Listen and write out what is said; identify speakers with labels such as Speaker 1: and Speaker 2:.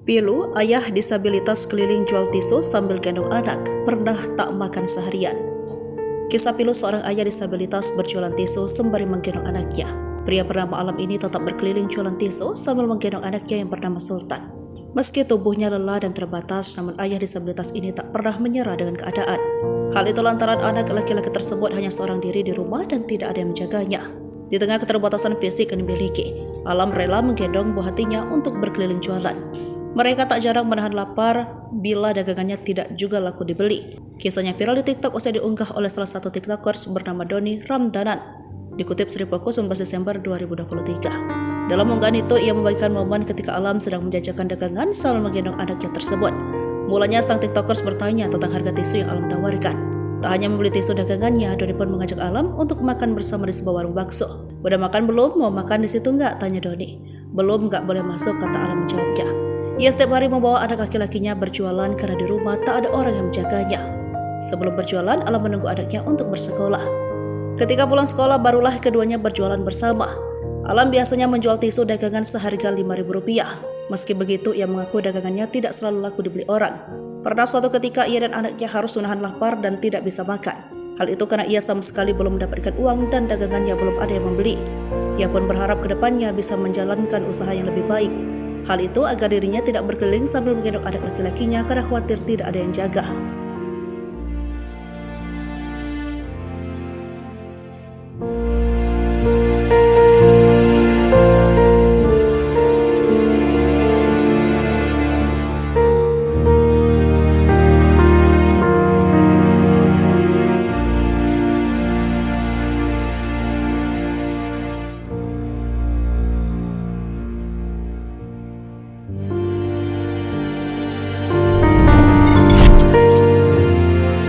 Speaker 1: Pilu, ayah disabilitas keliling jual tisu sambil gendong anak, pernah tak makan seharian. Kisah pilu seorang ayah disabilitas berjualan tisu sembari menggendong anaknya. Pria bernama Alam ini tetap berkeliling jualan tisu sambil menggendong anaknya yang bernama Sultan. Meski tubuhnya lelah dan terbatas, namun ayah disabilitas ini tak pernah menyerah dengan keadaan. Hal itu lantaran anak laki-laki tersebut hanya seorang diri di rumah dan tidak ada yang menjaganya. Di tengah keterbatasan fisik yang dimiliki, Alam rela menggendong buah hatinya untuk berkeliling jualan. Mereka tak jarang menahan lapar bila dagangannya tidak juga laku dibeli. Kisahnya viral di TikTok usai diunggah oleh salah satu TikTokers bernama Doni Ramdanan. Dikutip Sri Pokok 19 Desember 2023. Dalam unggahan itu, ia membagikan momen ketika Alam sedang menjajakan dagangan sambil menggendong anaknya tersebut. Mulanya sang TikTokers bertanya tentang harga tisu yang Alam tawarkan. Tak hanya membeli tisu dagangannya, Doni pun mengajak Alam untuk makan bersama di sebuah warung bakso. "Udah makan belum? Mau makan di situ nggak?" tanya Doni. "Belum, nggak boleh masuk," kata Alam menjawabnya. Ia setiap hari membawa anak laki-lakinya berjualan karena di rumah tak ada orang yang menjaganya. Sebelum berjualan, Alam menunggu anaknya untuk bersekolah. Ketika pulang sekolah, barulah keduanya berjualan bersama. Alam biasanya menjual tisu dagangan seharga Rp5.000. Meski begitu, ia mengaku dagangannya tidak selalu laku dibeli orang. Pernah suatu ketika ia dan anaknya harus menahan lapar dan tidak bisa makan. Hal itu karena ia sama sekali belum mendapatkan uang dan dagangannya belum ada yang membeli. Ia pun berharap kedepannya bisa menjalankan usaha yang lebih baik. Hal itu agar dirinya tidak berkeliling sambil menggendong anak laki-lakinya karena khawatir tidak ada yang jaga.